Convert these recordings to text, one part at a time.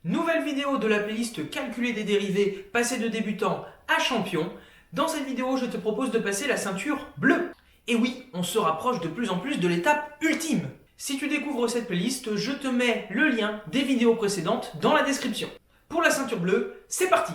Nouvelle vidéo de la playlist Calculer des dérivés, passer de débutant à champion. Dans cette vidéo, je te propose de passer la ceinture bleue. Et oui, on se rapproche de plus en plus de l'étape ultime. Si tu découvres cette playlist, je te mets le lien des vidéos précédentes dans la description. Pour la ceinture bleue, c'est parti!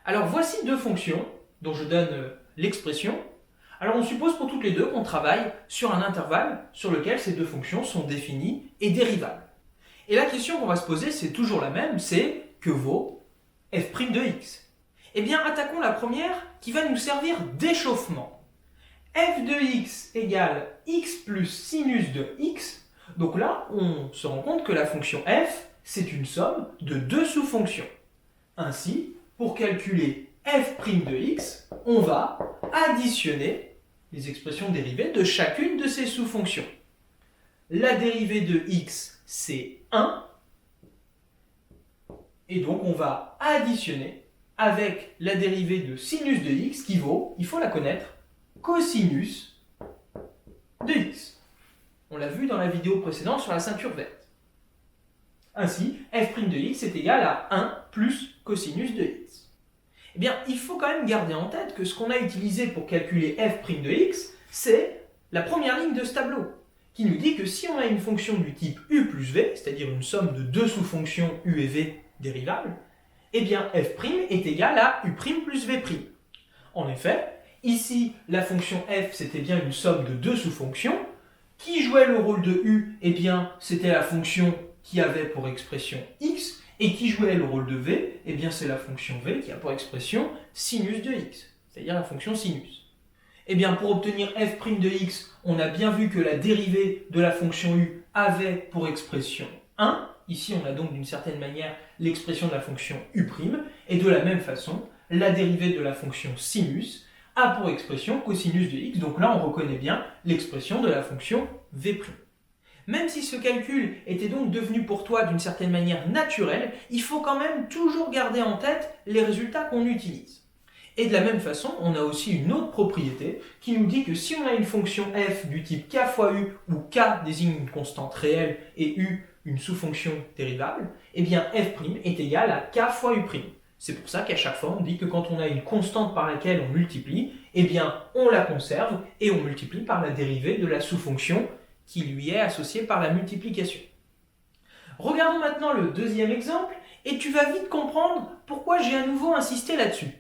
Alors voici deux fonctions dont je donne l'expression. Alors on suppose pour toutes les deux qu'on travaille sur un intervalle sur lequel ces deux fonctions sont définies et dérivables. Et la question qu'on va se poser, c'est toujours la même, c'est que vaut f' de x? Eh bien attaquons la première qui va nous servir d'échauffement. F de x égale x plus sinus de x. Donc là, on se rend compte que la fonction f, c'est une somme de deux sous-fonctions. Ainsi, pour calculer f' de x, on va additionner les expressions dérivées de chacune de ces sous-fonctions. La dérivée de x, c'est 1. Et donc, on va additionner avec la dérivée de sinus de x qui vaut, il faut la connaître, cosinus de x. On l'a vu dans la vidéo précédente sur la ceinture verte. Ainsi, f' de x est égal à 1 plus cosinus de x. Eh bien, il faut quand même garder en tête que ce qu'on a utilisé pour calculer f' de x, c'est la première ligne de ce tableau, qui nous dit que si on a une fonction du type u plus v, c'est-à-dire une somme de deux sous-fonctions u et v dérivables, eh bien f' est égal à u' plus v'. En effet, ici, la fonction f, c'était bien une somme de deux sous-fonctions. Qui jouait le rôle de u? Eh bien, c'était la fonction qui avait pour expression x, et qui jouait le rôle de v? Eh bien, c'est la fonction v qui a pour expression sinus de x, c'est-à-dire la fonction sinus. Eh bien, pour obtenir f' de x, on a bien vu que la dérivée de la fonction u avait pour expression 1. Ici, on a donc d'une certaine manière l'expression de la fonction u', et de la même façon, la dérivée de la fonction sinus a pour expression cosinus de x, donc là, on reconnaît bien l'expression de la fonction v'. Même si ce calcul était donc devenu pour toi d'une certaine manière naturel, il faut quand même toujours garder en tête les résultats qu'on utilise. Et de la même façon, on a aussi une autre propriété qui nous dit que si on a une fonction f du type k fois u, où k désigne une constante réelle et u une sous-fonction dérivable, eh bien f' est égal à k fois u'. C'est pour ça qu'à chaque fois, on dit que quand on a une constante par laquelle on multiplie, eh bien on la conserve et on multiplie par la dérivée de la sous-fonction qui lui est associée par la multiplication. Regardons maintenant le deuxième exemple, et tu vas vite comprendre pourquoi j'ai à nouveau insisté là-dessus.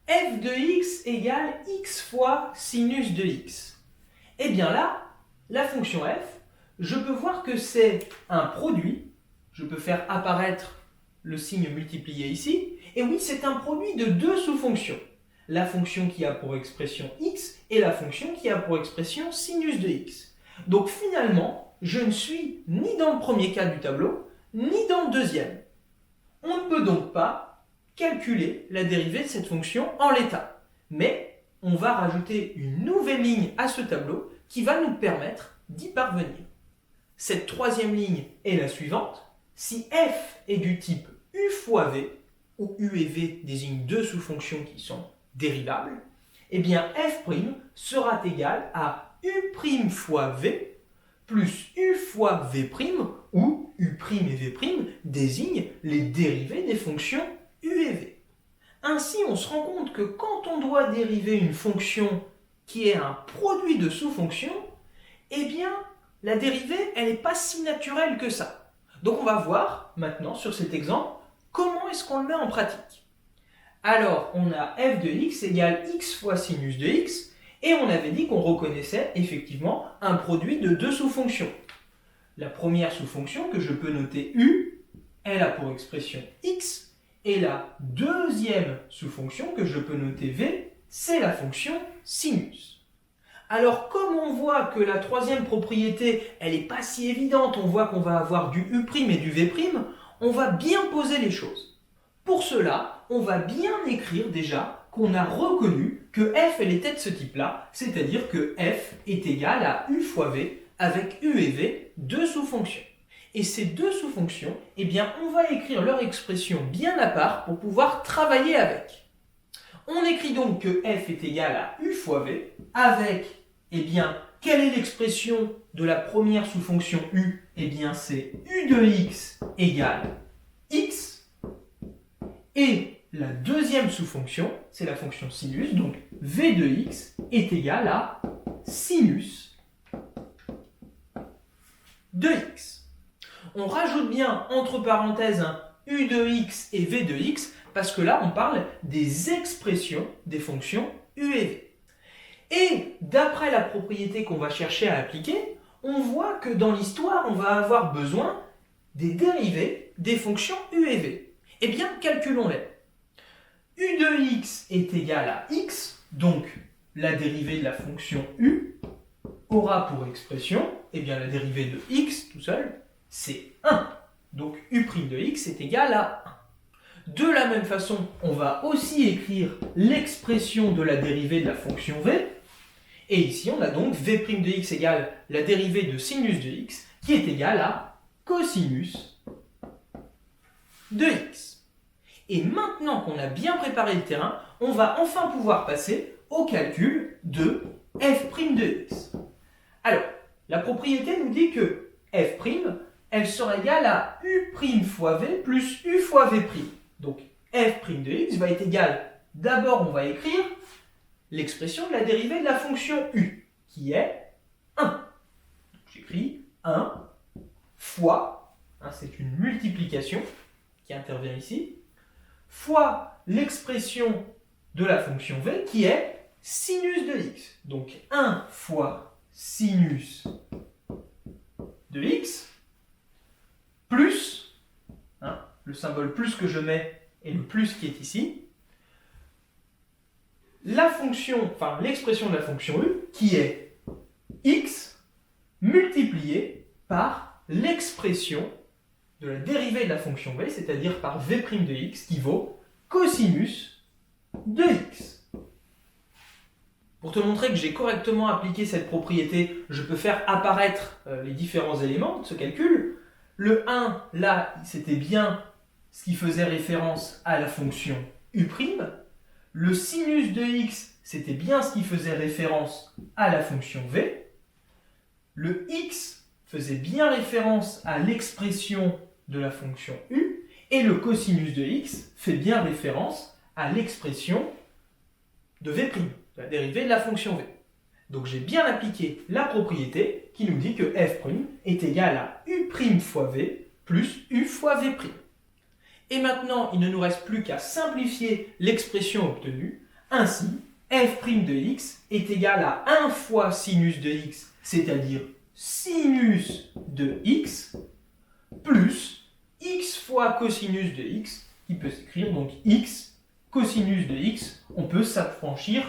f de x égale x fois sinus de x. Et bien là, la fonction f, je peux voir que c'est un produit, je peux faire apparaître le signe multiplié ici, et oui, c'est un produit de deux sous-fonctions. La fonction qui a pour expression x et la fonction qui a pour expression sinus de x. Donc finalement, je ne suis ni dans le premier cas du tableau, ni dans le deuxième. On ne peut donc pas calculer la dérivée de cette fonction en l'état. Mais on va rajouter une nouvelle ligne à ce tableau qui va nous permettre d'y parvenir. Cette troisième ligne est la suivante. Si f est du type u fois v, où u et v désignent deux sous-fonctions qui sont dérivables, eh bien f' sera égal à u' fois v plus u fois v', où u' et v' désignent les dérivées des fonctions u et v. Ainsi, on se rend compte que quand on doit dériver une fonction qui est un produit de sous-fonctions, eh bien, la dérivée, elle n'est pas si naturelle que ça. Donc on va voir maintenant sur cet exemple comment est-ce qu'on le met en pratique. Alors, on a f de x égale x fois sinus de x, et on avait dit qu'on reconnaissait effectivement un produit de deux sous-fonctions. La première sous-fonction que je peux noter u, elle a pour expression x, et la deuxième sous-fonction que je peux noter v, c'est la fonction sinus. Alors comme on voit que la troisième propriété, elle n'est pas si évidente, on voit qu'on va avoir du u' et du v', on va bien poser les choses. Pour cela, on va bien écrire déjà qu'on a reconnu que f elle était de ce type-là, c'est-à-dire que f est égal à u fois v avec u et v, deux sous-fonctions. Et ces deux sous-fonctions, eh bien, on va écrire leur expression bien à part pour pouvoir travailler avec. On écrit donc que f est égal à u fois v avec Eh bien, quelle est l'expression de la première sous-fonction u? Eh bien, c'est u de x égale x. Et la deuxième sous-fonction, c'est la fonction sinus, donc v de x est égal à sinus de x. On rajoute bien entre parenthèses un u de x et v de x, parce que là, on parle des expressions des fonctions u et v. Et d'après la propriété qu'on va chercher à appliquer, on voit que dans l'histoire, on va avoir besoin des dérivées des fonctions u et v. Eh bien, calculons-les. U de x est égal à x, donc la dérivée de la fonction u aura pour expression, eh bien la dérivée de x tout seul, c'est 1. Donc u' de x est égal à 1. De la même façon, on va aussi écrire l'expression de la dérivée de la fonction v. Et ici, on a donc v' de x égale la dérivée de sinus de x, qui est égale à cosinus de x. Et maintenant qu'on a bien préparé le terrain, on va enfin pouvoir passer au calcul de f' de x. Alors, la propriété nous dit que f', elle sera égale à u' fois v plus u fois v'. Donc, f' de x va être égal, d'abord on va écrire l'expression de la dérivée de la fonction u, qui est 1. J'écris 1 fois, c'est une multiplication qui intervient ici, fois l'expression de la fonction v, qui est sinus de x. Donc 1 fois sinus de x, plus, le symbole plus que je mets est le plus qui est ici, l'expression de la fonction u, qui est x multiplié par l'expression de la dérivée de la fonction v, c'est-à-dire par v' de x, qui vaut cosinus de x. Pour te montrer que j'ai correctement appliqué cette propriété, je peux faire apparaître les différents éléments de ce calcul. Le 1, là, c'était bien ce qui faisait référence à la fonction u'. Le sinus de x, c'était bien ce qui faisait référence à la fonction v. Le x faisait bien référence à l'expression de la fonction u. Et le cosinus de x fait bien référence à l'expression de v', de la dérivée de la fonction v. Donc j'ai bien appliqué la propriété qui nous dit que f' est égal à u' fois v plus u fois v'. Et maintenant, il ne nous reste plus qu'à simplifier l'expression obtenue. Ainsi, f' de x est égal à 1 fois sinus de x, c'est-à-dire sinus de x, plus x fois cosinus de x, qui peut s'écrire donc x cosinus de x. On peut s'affranchir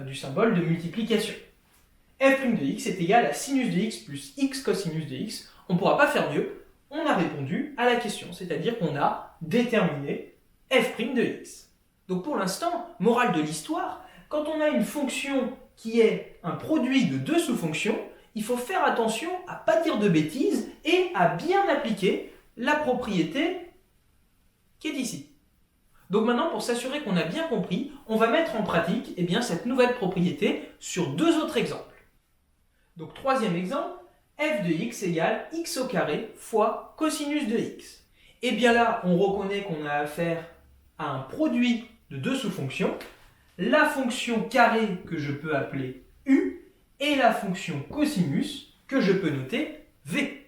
du symbole de multiplication. f' de x est égal à sinus de x plus x cosinus de x. On ne pourra pas faire mieux. On a répondu à la question, c'est-à-dire qu'on a déterminé f' de x. Donc pour l'instant, morale de l'histoire, quand on a une fonction qui est un produit de deux sous-fonctions, il faut faire attention à ne pas dire de bêtises et à bien appliquer la propriété qui est ici. Donc maintenant, pour s'assurer qu'on a bien compris, on va mettre en pratique cette nouvelle propriété sur deux autres exemples. Donc troisième exemple, f de x égale x au carré fois cosinus de x. Et bien là, on reconnaît qu'on a affaire à un produit de deux sous-fonctions, la fonction carré que je peux appeler u et la fonction cosinus que je peux noter v.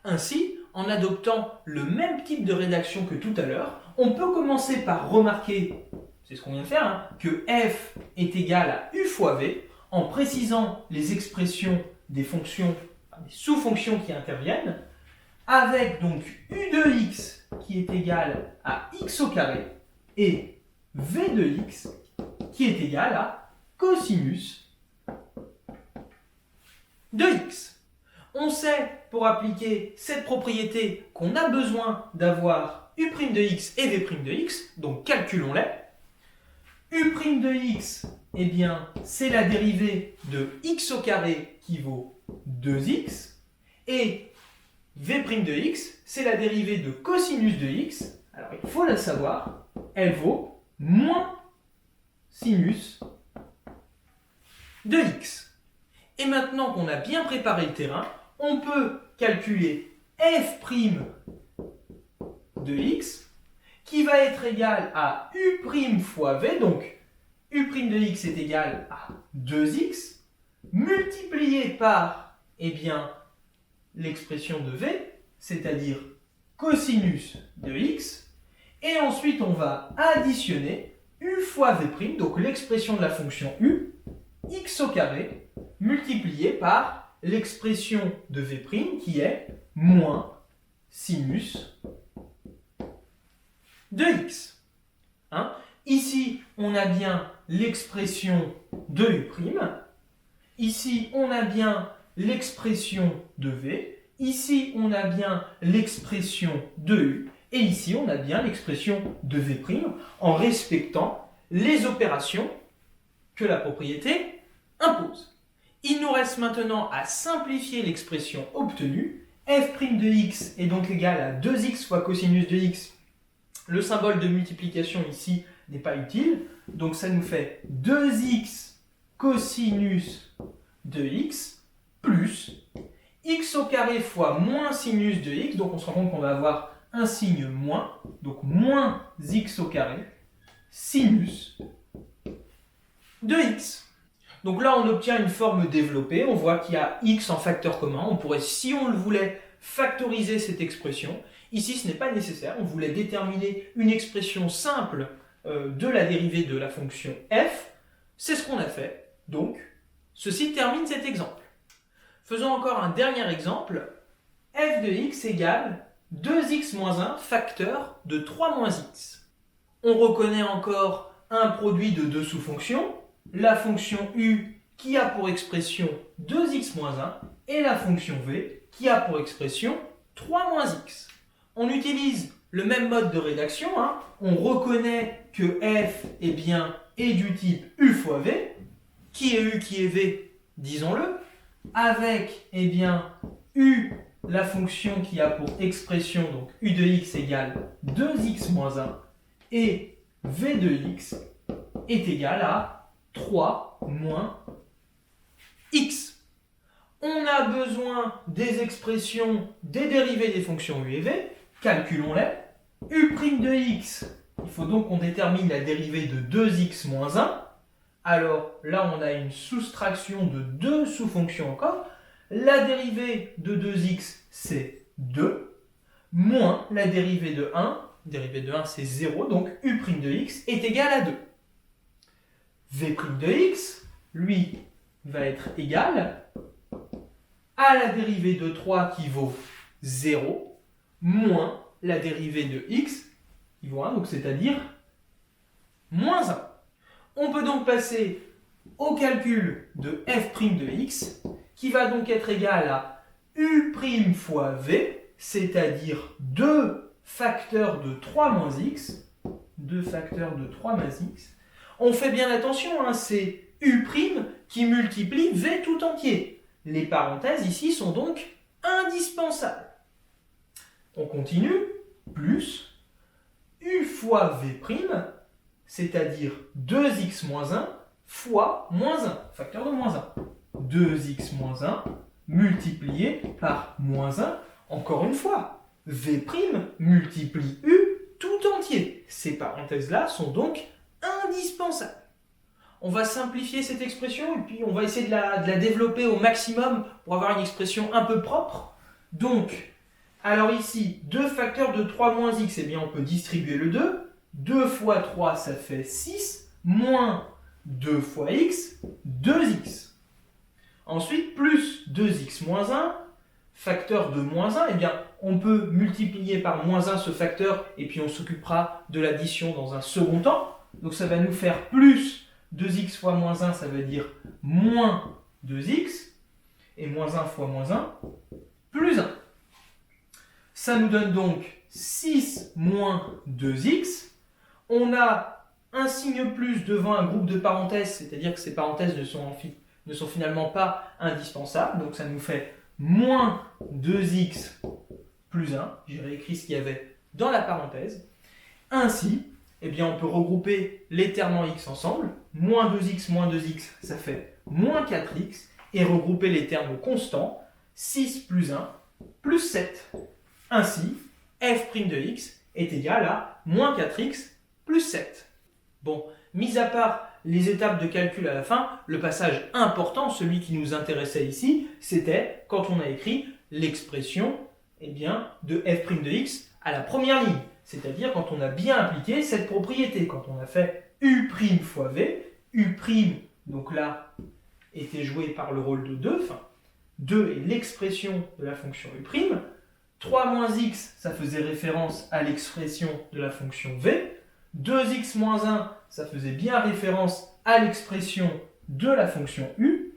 Ainsi, en adoptant le même type de rédaction que tout à l'heure, on peut commencer par remarquer, c'est ce qu'on vient de faire, que f est égal à u fois v, en précisant les expressions des fonctions, des sous-fonctions qui interviennent, avec donc u de x qui est égal à x au carré, et v de x qui est égal à cosinus de x. On sait, pour appliquer cette propriété, qu'on a besoin d'avoir u' de x et v' de x, donc calculons-les. U' de x, c'est la dérivée de x au carré qui vaut 2x, et v' de x, c'est la dérivée de cosinus de x, alors il faut la savoir, elle vaut moins sinus de x. Et maintenant qu'on a bien préparé le terrain, on peut calculer f' de x qui va être égal à u' fois v, donc u' de x est égal à 2x, multiplié par, eh bien, l'expression de v, c'est-à-dire cosinus de x, et ensuite on va additionner u fois v', donc l'expression de la fonction u, x au carré, multiplié par l'expression de v' qui est moins sinus de x. Hein? Ici, on a bien l'expression de u', ici, on a bien l'expression de v, ici, on a bien l'expression de u, et ici, on a bien l'expression de v', en respectant les opérations que la propriété impose. Il nous reste maintenant à simplifier l'expression obtenue. F' de x est donc égal à 2x fois cosinus de x. Le symbole de multiplication ici n'est pas utile, donc ça nous fait 2x cosinus de x plus x au carré fois moins sinus de x, donc on se rend compte qu'on va avoir un signe moins, donc moins x au carré sinus de x. Donc là, on obtient une forme développée, on voit qu'il y a x en facteur commun, on pourrait, si on le voulait, factoriser cette expression. Ici, ce n'est pas nécessaire, on voulait déterminer une expression simple de la dérivée de la fonction f, c'est ce qu'on a fait, donc ceci termine cet exemple. Faisons encore un dernier exemple, f de x égale 2x moins 1 facteur de 3 moins x. On reconnaît encore un produit de deux sous-fonctions, la fonction u qui a pour expression 2x moins 1 et la fonction v qui a pour expression 3 moins x. On utilise le même mode de rédaction, hein. On reconnaît que f est du type u fois v, qui est u, qui est v, disons-le, avec u, la fonction qui a pour expression donc u de x égale 2x moins 1 et v de x est égal à 3 moins x. On a besoin des expressions des dérivées des fonctions u et v, calculons-les. U' de x, il faut donc qu'on détermine la dérivée de 2x moins 1. Alors là, on a une soustraction de deux sous-fonctions encore. La dérivée de 2x, c'est 2, moins la dérivée de 1. Dérivée de 1, c'est 0, donc u' de x est égal à 2. V' de x, lui, va être égal à la dérivée de 3 qui vaut 0, moins la dérivée de x qui vaut 1, donc c'est-à-dire moins 1. On peut donc passer au calcul de f' de x, qui va donc être égal à u' fois v, c'est-à-dire 2 facteurs de 3 moins x, 2 facteurs de 3 moins x. On fait bien attention, hein, c'est u' qui multiplie v tout entier. Les parenthèses ici sont donc indispensables. On continue, plus u fois v', c'est-à-dire 2x moins 1 fois moins 1, facteur de moins 1. 2x moins 1 multiplié par moins 1, encore une fois. V' multiplie u tout entier. Ces parenthèses-là sont donc indispensables. On va simplifier cette expression et puis on va essayer de la développer au maximum pour avoir une expression un peu propre. Donc, alors ici, 2 facteurs de 3 moins x, eh bien on peut distribuer le 2. 2 fois 3, ça fait 6, moins 2 fois x, 2x. Ensuite, plus 2x moins 1, facteur de moins 1, eh bien on peut multiplier par moins 1 ce facteur et puis on s'occupera de l'addition dans un second temps. Donc ça va nous faire plus 2x fois moins 1, ça veut dire moins 2x. Et moins 1 fois moins 1, plus 1. Ça nous donne donc 6 moins 2x. On a un signe plus devant un groupe de parenthèses, c'est-à-dire que ces parenthèses ne sont finalement pas indispensables. Donc ça nous fait moins 2x plus 1. J'ai réécrit ce qu'il y avait dans la parenthèse. Ainsi, eh bien, on peut regrouper les termes en x ensemble. Moins 2x, ça fait moins 4x. et regrouper les termes constants, 6 plus 1 plus 7. Ainsi, f' de x est égal à moins 4x plus 7. Bon, mis à part les étapes de calcul à la fin, le passage important, celui qui nous intéressait ici, c'était quand on a écrit l'expression de f' de x à la première ligne. C'est-à-dire quand on a bien appliqué cette propriété, quand on a fait u' fois v, u', donc là, était joué par le rôle de 2, enfin, 2 est l'expression de la fonction u', 3 moins x, ça faisait référence à l'expression de la fonction v, 2x moins 1, ça faisait bien référence à l'expression de la fonction u,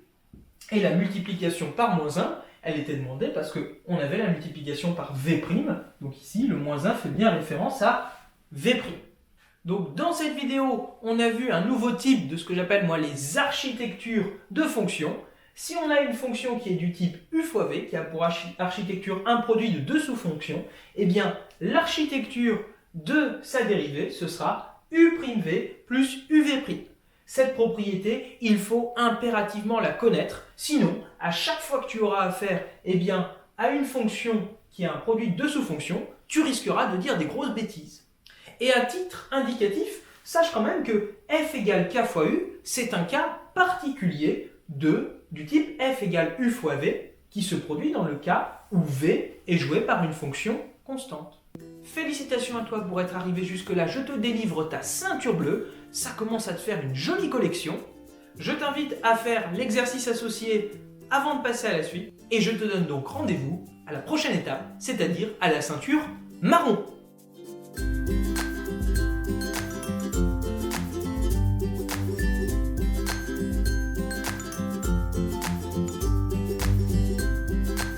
et la multiplication par moins 1, elle était demandée parce qu'on avait la multiplication par v', donc ici, le moins 1 fait bien référence à v'. Donc dans cette vidéo, on a vu un nouveau type de ce que j'appelle moi les architectures de fonctions. Si on a une fonction qui est du type u fois v, qui a pour architecture un produit de deux sous-fonctions, eh bien l'architecture de sa dérivée, ce sera u'v plus uv'. Cette propriété, il faut impérativement la connaître, sinon, à chaque fois que tu auras affaire à une fonction qui a un produit de deux sous-fonctions, tu risqueras de dire des grosses bêtises. Et à titre indicatif, sache quand même que f égale k fois u, c'est un cas particulier du type f égale u fois v, qui se produit dans le cas où v est joué par une fonction constante. Félicitations à toi pour être arrivé jusque-là, je te délivre ta ceinture bleue, ça commence à te faire une jolie collection. Je t'invite à faire l'exercice associé avant de passer à la suite, et je te donne donc rendez-vous à la prochaine étape, c'est-à-dire à la ceinture marron.